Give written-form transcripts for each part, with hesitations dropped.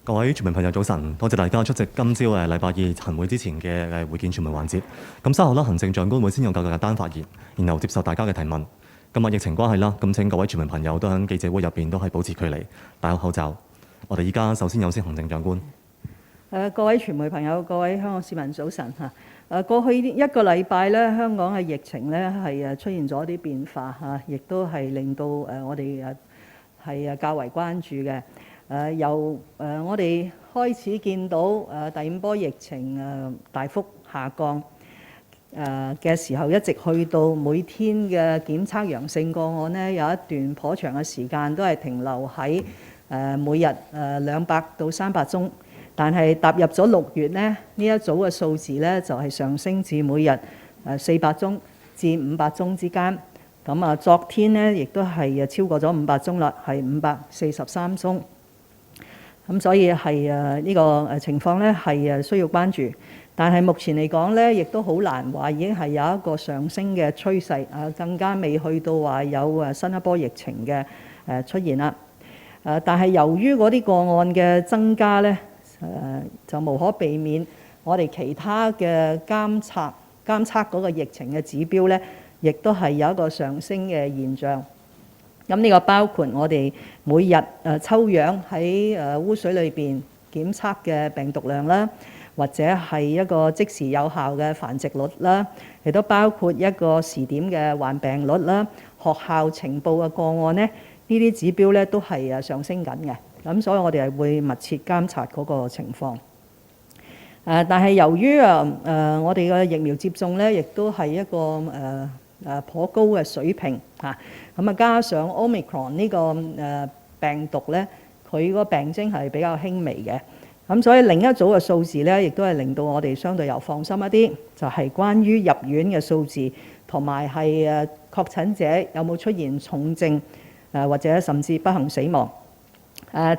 各位傳媒朋友早晨，多謝大家出席今朝禮拜二晨會之前嘅會見傳媒環節。咁稍後啦，行政長官會先用簡單發言，然後接受大家嘅提問。今日疫情關係啦，咁請各位傳媒朋友都喺記者會入邊都係保持距離，戴好口罩。我哋依家首先有請行政長官。各位傳媒朋友、各位香港市民早晨嚇。過去一個禮拜咧，香港嘅疫情咧係出現咗啲變化嚇，亦都係令到我哋係較為關注嘅。由我哋開始見到第五波疫情大幅下降嘅時候，一直去到每天嘅檢測陽性個案呢，有一段頗長嘅時間都係停留喺每日200到300宗，但係踏入咗6月呢，呢一組嘅數字呢就係上升至每日400宗至500宗之間。咁昨天呢亦都係超過咗500宗啦，係543宗。咁所以係呢個情況咧係需要關注，但係目前嚟講咧，亦都好難話已經係有一個上升嘅趨勢，更加未去到話有新一波疫情嘅出現啦。但係由於嗰啲個案嘅增加咧，就無可避免，我哋其他嘅監測嗰個疫情嘅指標咧，亦都係有一個上升嘅現象。咁呢個包括我哋每日抽樣喺污水裏邊檢測嘅病毒量啦，或者係一個即時有效嘅繁殖率啦，亦都包括一個時點嘅患病率啦，學校呈報嘅個案呢，呢啲指標咧都係上升緊嘅。咁所以我哋係會密切監察嗰個情況。但係由於我哋嘅疫苗接種咧，亦都係一個頗高嘅水平嚇，咁加上 Omicron 呢個病毒咧，佢個病徵係比較輕微嘅，咁所以另一組嘅數字咧，亦都係令到我哋相對又放心一啲，就係關於入院嘅數字，同埋係確診者有冇出現重症或者甚至不幸死亡。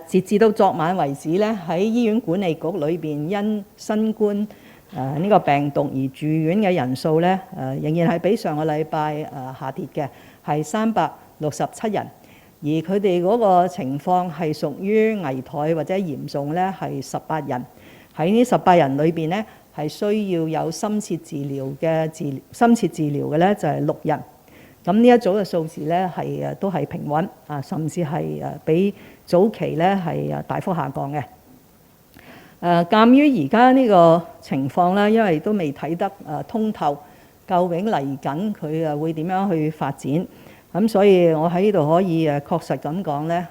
截至到昨晚為止咧，喺醫院管理局裏邊因新冠呢個病毒而住院嘅人數咧，仍然係比上個禮拜下跌嘅，係367人，而佢哋嗰個情況係屬於危殆或者嚴重咧，係18人。喺呢18人裏邊咧，係需要有深切治療嘅咧就係6人。咁呢一組嘅數字咧係都係平穩甚至係比早期咧係大幅下降嘅。鑑於而家呢個情況咧，因為都未睇得通透，究竟嚟緊佢會點樣去發展，咁所以我喺呢度可以確實咁講咧，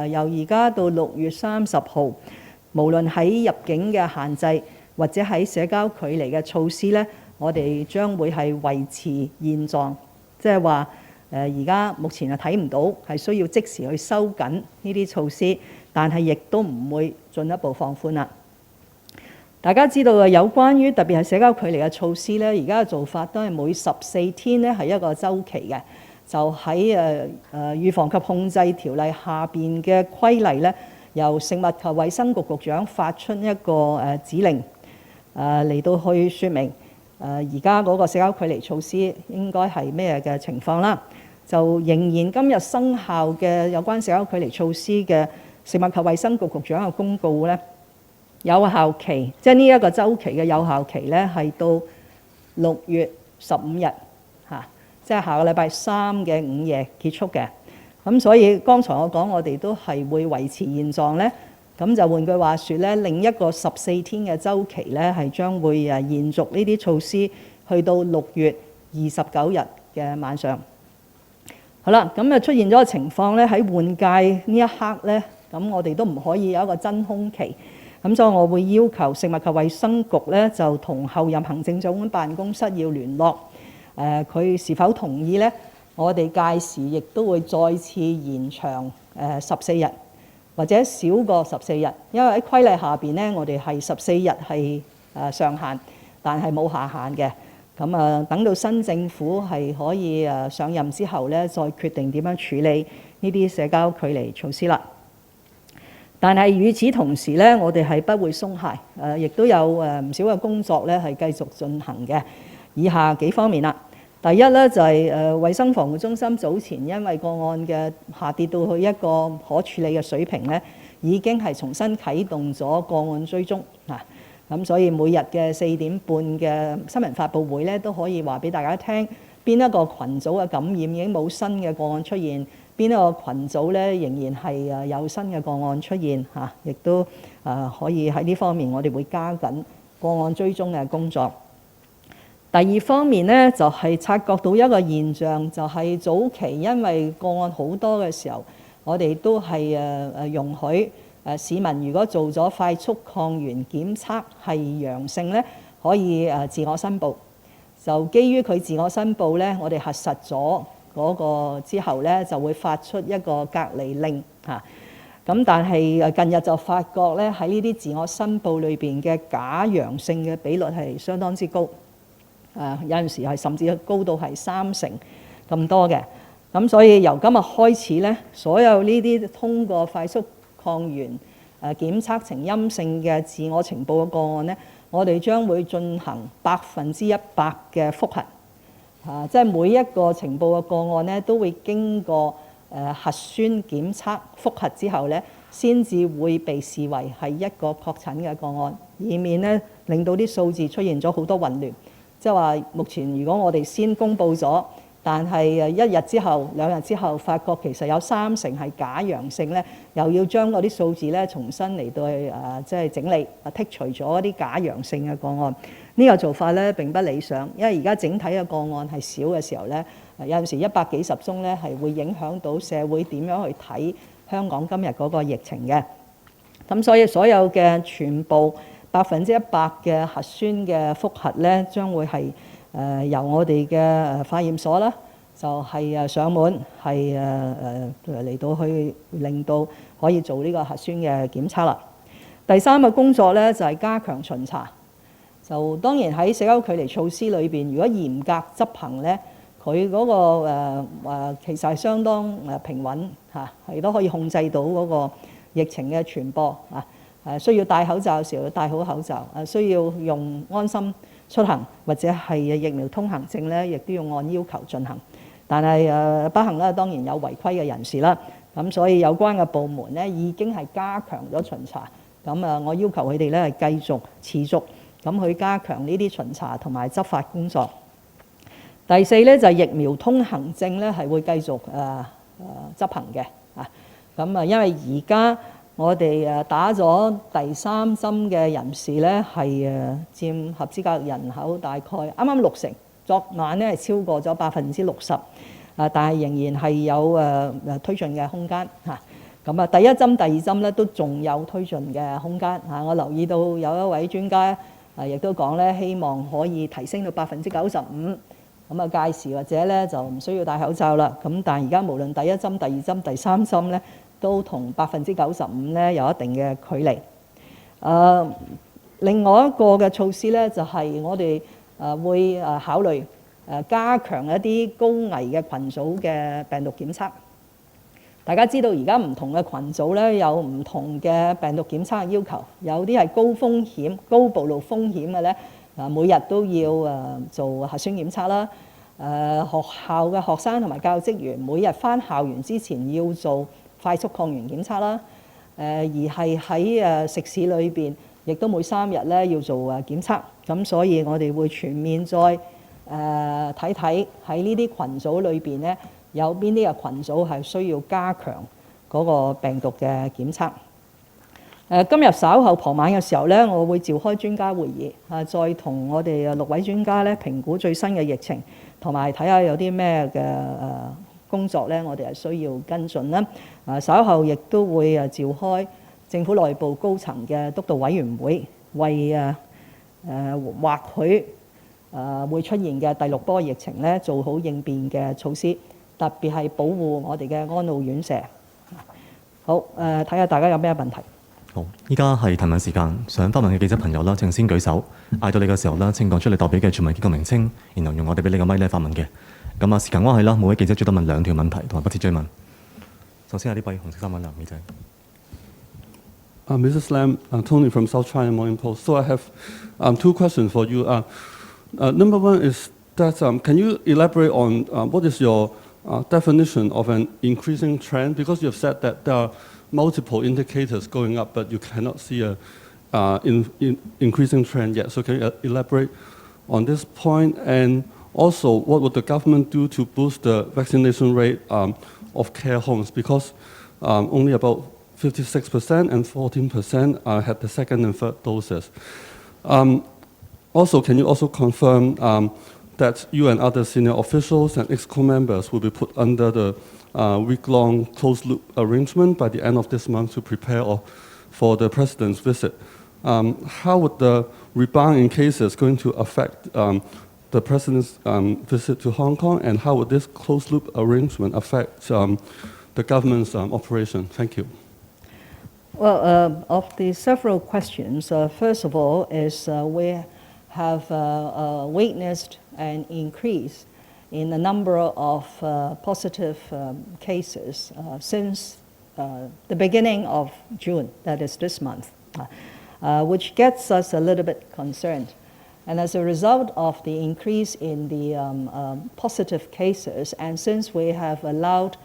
由而家到6月30號，無論喺入境嘅限制或者喺社交距離嘅措施咧，我哋將會係維持現狀，即係話而家目前睇唔到係需要即時去收緊呢啲措施，但係亦都唔會進一步放寬啦。大家知道有關於特別係社交距離嘅措施咧，而家嘅做法都係每14天咧係一個週期嘅，就喺預防及控制條例下邊嘅規例咧，由食物及衛生局局長發出一個指令嚟到去説明而家嗰個社交距離措施應該係咩嘅情況啦。就仍然今日生效嘅有關社交距離措施嘅食物及衛生局局長嘅公告咧，有效期，即係呢一個週期嘅有效期咧，係到6月15日即係下個禮拜3嘅午夜結束嘅。咁所以剛才我講我哋都係會維持現狀咧，咁就換句話說咧，另一個14天嘅週期咧係將會延續呢啲措施去到6月29日嘅晚上。好啦，咁出現咗個情況咧，喺換屆呢一刻咧，咁我哋都唔可以有一個真空期。咁所以我會要求食物及衛生局咧，就同候任行政長官辦公室要聯絡，佢是否同意咧？我哋屆時亦都會再次延長14日，或者少過14日，因為喺規例下邊咧，我哋係14日係上限，但係冇下限嘅。咁等到新政府係可以上任之後咧，再決定點樣處理呢啲社交距離措施啦。但係與此同時咧，我哋係不會鬆懈，亦都有唔少嘅工作咧係繼續進行嘅。以下幾方面啦，第一咧就係衛生防護中心早前因為個案嘅下跌到去一個可處理嘅水平咧，已經係重新啟動咗個案追蹤啊。咁所以每日嘅4點半嘅新聞發佈會咧，都可以話俾大家聽邊一個群組嘅感染已經冇新嘅個案出現，邊一個群組咧仍然係有新嘅個案出現嚇，亦都可以喺呢方面我哋會加緊個案追蹤嘅工作。第二方面咧，就係察覺到一個現象，就係早期因為個案好多嘅時候，我哋都係容許市民如果做咗快速抗原檢測係陽性咧，可以自我申報。就基於佢自我申報咧，我哋核實咗嗰個之後咧，就會發出一個隔離令嚇。咁但係近日就發覺咧，喺呢啲自我申報裏邊嘅假陽性嘅比率係相當之高。有陣時係甚至高到係30%咁多嘅。咁所以由今日開始咧，所有呢啲通過快速抗原檢測呈陰性嘅自我呈報嘅個案咧，我哋將會進行100%嘅覆核。即係每一個呈報嘅個案咧，都會經過核酸檢測覆核之後咧，先至會被視為係一個確診嘅個案，以免咧令到啲數字出現咗好多混亂。即係話，目前如果我哋先公佈咗，但係1日之後、2日之後，發覺其實有30%係假陽性咧，又要將嗰啲數字咧重新嚟到去即係整理剔除咗一啲假陽性嘅個案。呢個做法咧並不理想，因為而家整體嘅個案係少嘅時候咧，有陣時100幾十宗咧係會影響到社會點樣去睇香港今日嗰個疫情嘅。咁所以所有嘅全部100%嘅核酸嘅覆核咧，將會係由我哋嘅化驗所啦，就係上門係嚟到去令到可以做呢個核酸嘅檢測啦。第三個工作咧就係加強巡查。就當然喺社交距離措施裏邊，如果嚴格執行咧，佢嗰個其實係相當平穩嚇，亦都可以控制到嗰個疫情嘅傳播啊。需要戴口罩嘅時候要戴好口罩，需要用安心出行或者係疫苗通行證咧，亦都要按要求進行。但係不幸咧，當然有違規嘅人士啦。咁所以有關嘅部門咧已經係加強咗巡查。咁我要求佢哋咧係繼續持續咁去加強呢啲巡查同埋執法工作。第四咧就係疫苗通行證咧係會繼續執行嘅啊。咁因為而家我哋打咗第3針嘅人士咧係佔合資格人口大概啱啱60%，昨晚咧係超過咗60%，但係仍然係有推進嘅空間嚇。咁第一針、第二針咧都仲有推進嘅空間嚇。我留意到有一位專家亦都講咧，希望可以提升到95%。咁屆時或者咧就唔需要戴口罩啦。咁但係而家無論第一針、第二針、第三針咧，都同95%咧有一定嘅距離。另外一個嘅措施咧，就係我哋會考慮加強一啲高危嘅群組嘅病毒檢測。大家知道而家唔同嘅群組咧有唔同嘅病毒檢測嘅要求，有啲係高風險、高暴露風險嘅咧，每日都要做核酸檢測啦。學校嘅學生同埋教育職員每日返校園之前要做快速抗原檢測啦。而係喺食肆裏邊，亦都每3日咧要做檢測。咁所以我哋會全面再睇睇喺呢啲群組裏邊咧，有邊啲嘅群組係需要加強嗰個病毒嘅檢測。今日稍後傍晚嘅時候咧，我會召開專家會議，再同我哋6位專家咧評估最新嘅疫情，同埋睇下有啲咩嘅工作咧，我哋係需要跟進啦。稍後亦都會召開政府內部高層嘅督導委員會，為或許會出現嘅第6波疫情咧做好應變嘅措施，特別係保護我哋嘅安老院舍。好，睇下大家有咩問題。好，依家係提問時間，想發問嘅記者朋友啦，請先舉手，嗌到你嘅時候啦，請講出你代表嘅傳媒機構名稱，然後用我哋俾你個咪咧發問嘅。咁時間關係啦，每位記者最多問2條問題，同埋不設追問。首先係呢位紅色衫嘅男記者。Mrs. Lam, Tony from South China Morning Post. So I have 2 questions for you. Number one is that can you elaborate on what is your definition of an increasing trend? Because you've said that there are multiple indicators going up, but you cannot see a increasing trend yet. So can you elaborate on this point? And also, what would the government do to boost the vaccination rate of care homes? Because only about 56% and 14% had the second and third doses. Also, can you also confirm that you and other senior officials and EXCO members will be put under the week-long closed-loop arrangement by the end of this month to prepare for the president's visit? How would the rebound in cases going to affect the president's visit to Hong Kong, and how would this closed-loop arrangement affect the government's operation? Thank you. Well, of the several questions, first of all is we have witnessed an increase in the number of positive cases since the beginning of June, that is this month, which gets us a little bit concerned. And as a result of the increase in the positive cases, and since we have allowed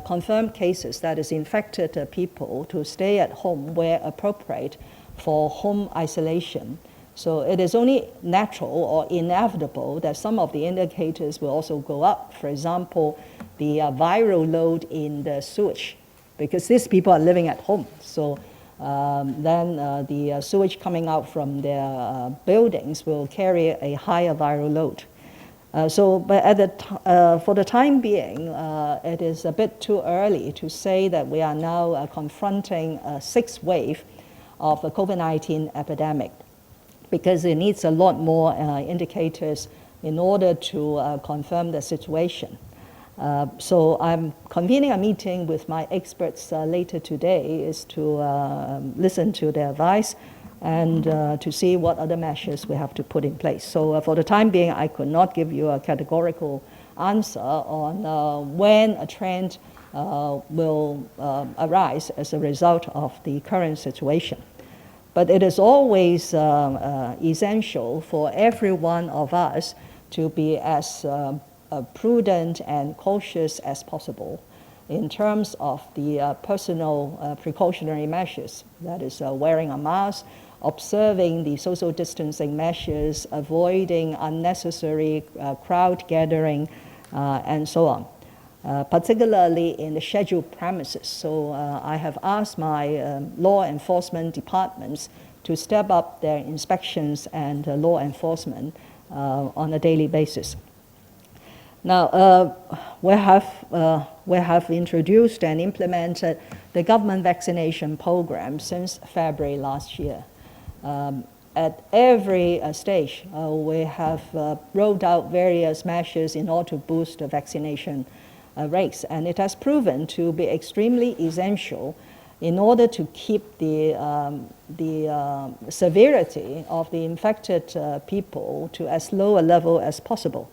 confirmed cases, that is infected people, to stay at home where appropriate for home isolation, so it is only natural or inevitable that some of the indicators will also go up. For example, the viral load in the sewage, because these people are living at home. So then the sewage coming out from their buildings will carry a higher viral load. But for the time being, it is a bit too early to say that we are now confronting a sixth wave of the COVID-19 epidemic, because it needs a lot more indicators in order to confirm the situation. So I'm convening a meeting with my experts later today is to listen to their advice and to see what other measures we have to put in place. So for the time being, I could not give you a categorical answer on when a trend will arise as a result of the current situation. But it is always essential for every one of us to be as prudent and cautious as possible in terms of the personal precautionary measures, that is wearing a mask, observing the social distancing measures, avoiding unnecessary crowd gathering, and so on. Particularly in the scheduled premises. So I have asked my law enforcement departments to step up their inspections and law enforcement on a daily basis. Now, we have introduced and implemented the government vaccination program since February last year. At every stage, we have rolled out various measures in order to boost the vaccination rates, and it has proven to be extremely essential in order to keep the severity of the infected people to as low a level as possible.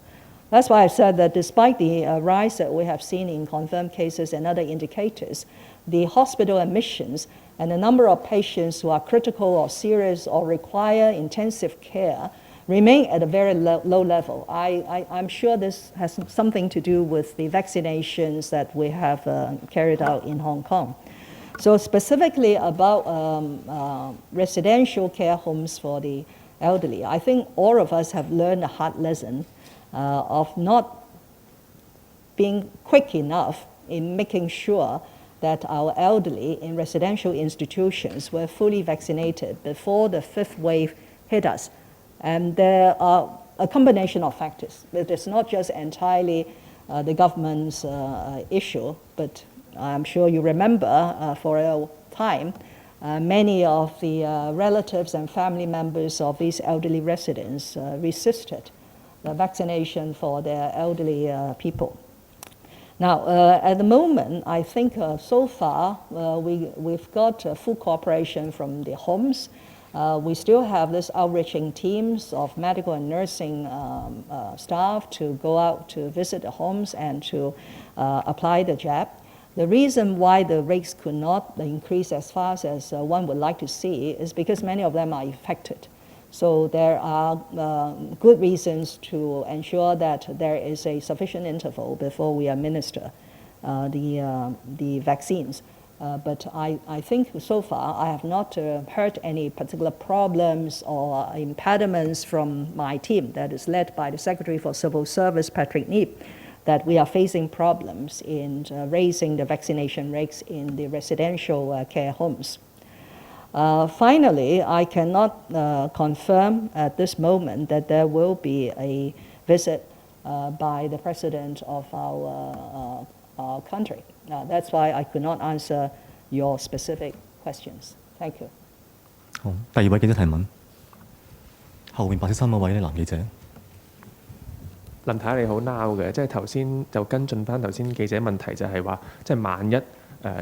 That's why I said that despite the rise that we have seen in confirmed cases and other indicators, the hospital admissions and the number of patients who are critical or serious or require intensive care remain at a very low level. I'm sure this has something to do with the vaccinations that we have carried out in Hong Kong. So specifically about residential care homes for the elderly, I think all of us have learned a hard lesson of not being quick enough in making sure that our elderly in residential institutions were fully vaccinated before the fifth wave hit us. And there are a combination of factors. It is not just entirely the government's issue, but I'm sure you remember for a time, many of the relatives and family members of these elderly residents resisted the vaccination for their elderly people. Now, at the moment, I think so far we've got full cooperation from the homes. We still have this outreaching teams of medical and nursing staff to go out to visit the homes and to apply the jab. The reason why the rates could not increase as fast as one would like to see is because many of them are affected. So there are good reasons to ensure that there is a sufficient interval before we administer the vaccines. But I think so far I have not heard any particular problems or impediments from my team that is led by the Secretary for Civil Service, Patrick Neep, that we are facing problems in raising the vaccination rates in the residential care homes. Finally, I cannot confirm at this moment that there will be a visit by the President of our country. That's why I could not answer your specific questions. Thank you. 好，第二位記者提問，後面白色衫嗰位咧男記者。林太你好 now 嘅，即係頭先就跟進翻頭先記者問題，就係話，即係萬一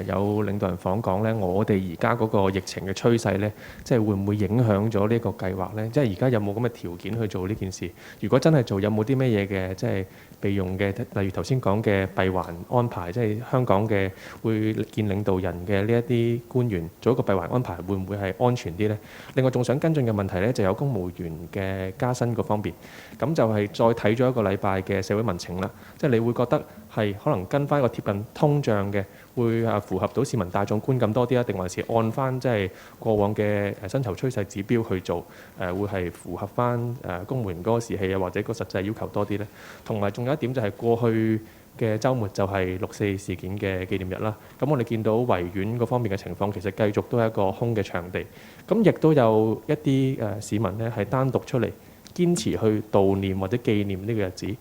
有領導人訪港咧，我哋而家嗰個疫情嘅趨勢咧，即係會唔會影響咗呢個計劃咧？即係而家有冇咁嘅條件去做呢件事？如果真係做，有冇啲咩嘢嘅即係備用嘅，例如頭先講嘅閉環安排，即係香港嘅會見領導人嘅呢一啲官員做一個閉環安排，會唔會係安全啲咧？另外仲想跟進嘅問題咧，就有公務員嘅加薪嗰方面，咁就係再睇咗一個禮拜嘅社會民情啦，即係你會覺得係可能跟翻一個貼近通脹嘅，會符合到市民大眾觀感多啲啊，定還是按翻即係過往嘅薪酬趨勢指標去做？會係符合翻公務員嗰個士氣啊，或者個實際要求多啲咧？同埋仲有一點就係過去嘅週末就係6·4事件嘅紀念日啦。咁我哋見到維園嗰方面嘅情況，其實繼續都係一個空嘅場地。咁亦都有一啲市民咧係單獨出嚟堅持去悼念或者紀念呢個日子。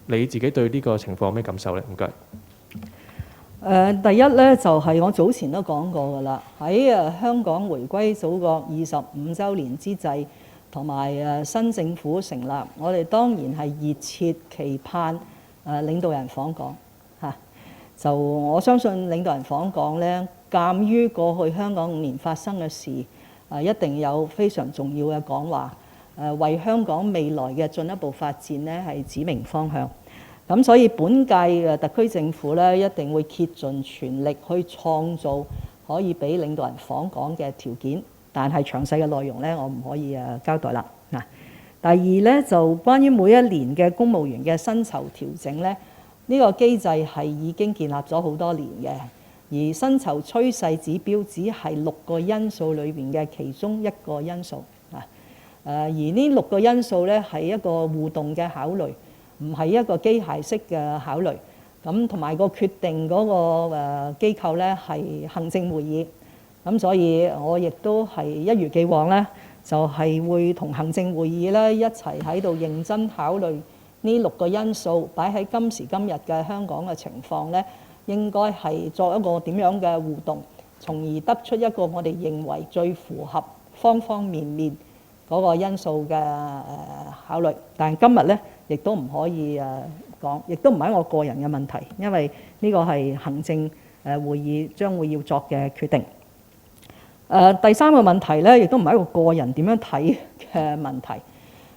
你自己對呢個情況有咩感受咧？唔該。第一咧就係我早前都講過㗎啦，喺香港回歸祖國25週年之際，同埋新政府成立，我哋當然係熱切期盼領導人訪港嚇。就我相信領導人訪港咧，鑑於過去香港5年發生嘅事，一定有非常重要嘅講話，為香港未來嘅進一步發展咧係指明方向。咁所以本屆嘅特區政府咧，一定會竭盡全力去創造可以俾領導人訪港嘅條件，但係詳細嘅內容咧，我唔可以交代啦。嗱，第二咧就關於每一年嘅公務員嘅薪酬調整咧，呢個機制係已經建立咗好多年嘅，而薪酬趨勢指標只係6個因素裏邊嘅其中一個因素啊。而呢6個因素咧係一個互動嘅考慮。唔係一個機械式嘅考慮，咁同埋個決定嗰個機構咧係行政會議，咁所以我亦都係一如既往咧，就係會同行政會議咧一齊喺度認真考慮呢6個因素，擺喺今時今日嘅香港嘅情況咧，應該係作一個點樣嘅互動，從而得出一個我哋認為最符合方方面面嗰個因素嘅考慮。但係今日咧，亦都唔可以講，亦都唔係我個人嘅問題，因為呢個係行政會議將會要作嘅決定。第三個問題咧，亦都唔係一個個人點樣睇嘅問題。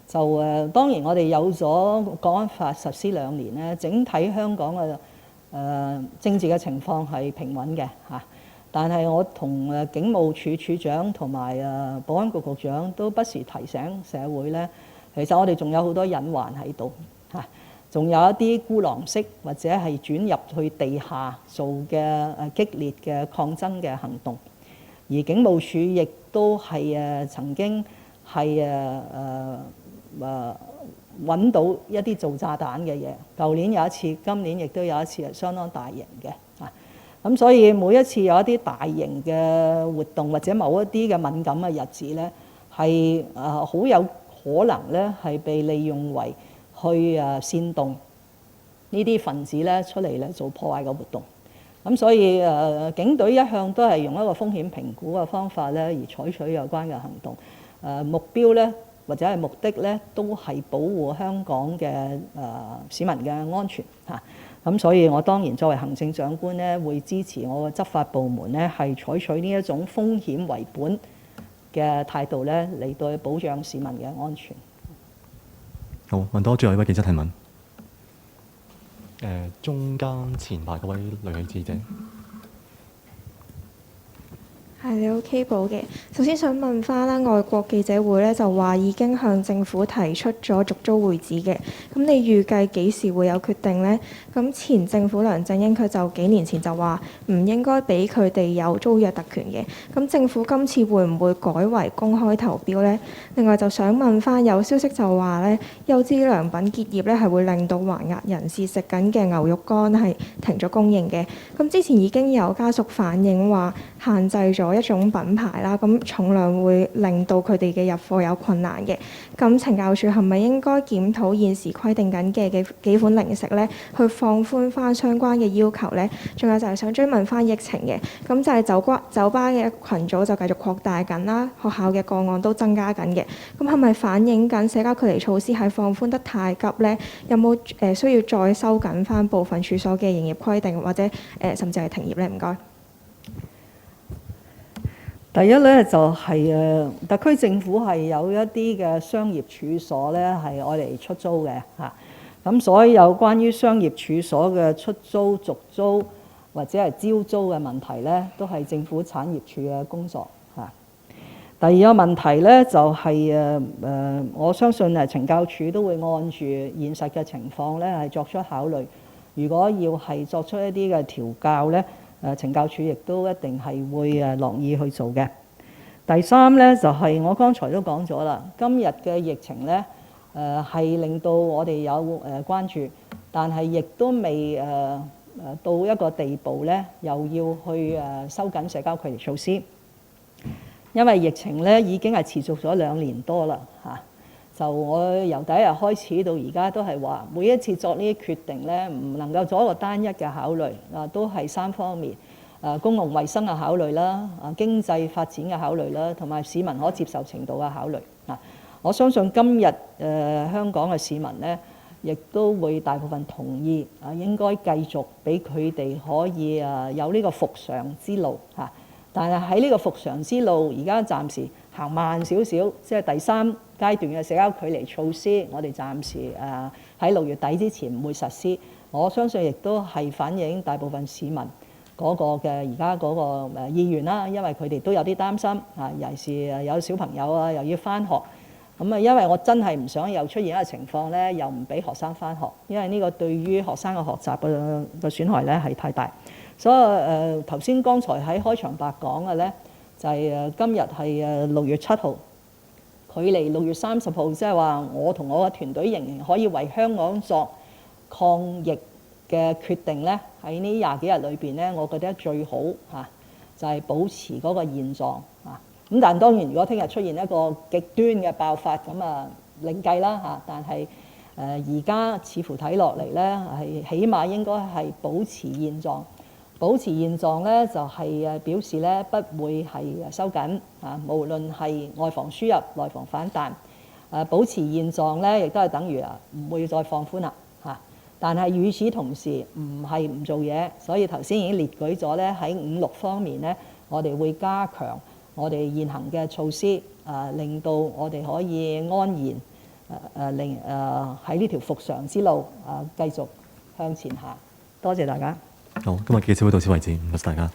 就當然我哋有咗國安法實施2年咧，整體香港嘅政治嘅情況係平穩嘅嚇。但係我同警務處處長同埋保安局局長都不時提醒社會咧。其實我哋仲有好多隱患喺度嚇，仲有一啲孤狼式或者係轉入去地下做嘅激烈嘅抗爭嘅行動，而警務處亦都係曾經係揾到一啲做炸彈嘅嘢。舊年有一次，今年亦都有一次係相當大型嘅嚇。咁所以每一次有一啲大型嘅活動或者某一啲嘅敏感嘅日子咧，係好有可能咧係被利用為去煽動呢啲分子咧出嚟咧做破壞嘅活動。咁所以警隊一向都係用一個風險評估嘅方法咧而採取有關嘅行動。目標咧或者係目的咧都係保護香港嘅市民嘅安全嚇。咁所以我當然作為行政長官咧會支持我嘅執法部門咧係採取呢一種風險為本嘅態度咧嚟到保障市民嘅安全。好，問多最後一位記者提問。中間前排嗰位女記者。係你好 Cable 嘅。首先想問翻啦，外國記者會咧就話已經向政府提出咗續租會址嘅，咁你預計幾時會有決定呢？咁前政府梁振英佢就幾年前就話唔應該俾佢哋有租約特權嘅，咁政府今次會唔會改為公開投標呢？另外就想問翻，有消息就話咧優之良品結業咧係會令到還押人士食緊嘅牛肉乾係停咗供應嘅，咁之前已經有家屬反映話限制咗一種品牌啦，咁重量會令到佢哋嘅入貨有困難嘅。咁懲教署係咪應該檢討現時規定緊嘅幾款零食咧，去放寬翻相關嘅要求咧？仲有就係想追問翻疫情嘅，咁就係酒吧嘅群組就繼續擴大緊啦，學校嘅個案都增加緊嘅。咁係咪反映緊社交距離措施係放寬得太急咧？有冇需要再收緊翻部分處所嘅營業規定，或者甚至係停業咧？唔該。第一咧就係特區政府係有一啲嘅商業處所咧係愛嚟出租嘅嚇，咁所有關於商業處所嘅出租、續租或者係招租嘅問題咧，都係政府產業署嘅工作嚇。第二個問題咧就係我相信懲教署都會按住現實嘅情況咧係作出考慮，如果要係作出一啲嘅調校咧。懲教署亦都一定係會樂意去做嘅。第三呢，就係我剛才都講咗啦，今日嘅疫情呢係令到我哋有關注，但係亦都未到一個地步呢，又要去收緊社交距離措施，因為疫情呢已經係持續咗2年多啦嚇。就我由第一日開始到而家都係話，每一次作呢啲決定咧，唔能夠做一個單一嘅考慮，都係3方面，公共衛生嘅考慮啦，經濟發展嘅考慮啦，同埋市民可接受程度嘅考慮。我相信今日香港嘅市民咧，亦都會大部分同意應該繼續俾佢哋可以有呢個復常之路嚇。但係喺呢個復常之路，而家暫時行慢少少，即係第3階段嘅社交距離措施，我哋暫時喺6月底之前唔會實施。我相信亦都係反映大部分市民嗰個嘅而家嗰個意願啦，因為佢哋都有啲擔心尤其是有小朋友又要返學，咁因為我真係唔想又出現一個情況咧，又唔俾學生返學，因為呢個對於學生嘅學習嘅損害咧係太大。所以頭先剛才喺開場白講嘅咧，就係今日係6月7號，距離6月30號，即係話我同我嘅團隊仍然可以為香港作抗疫嘅決定咧。喺呢20幾日裏邊咧，我覺得最好就係保持嗰個現狀咁但當然，如果聽日出現一個極端嘅爆發，咁另計啦但係而家似乎睇落嚟咧，係起碼應該係保持現狀。保持現狀咧，就係表示咧不會係收緊無論係外防輸入、內防反彈。保持現狀咧，亦都係等於唔會再放寬啦但係與此同時，唔係唔做嘢，所以頭先已經列舉咗咧喺5、6方面咧，我哋會加強我哋現行嘅措施，令到我哋可以安然令喺呢條復常之路繼續向前行。多謝大家。好，今日記者會到此為止，唔該晒大家。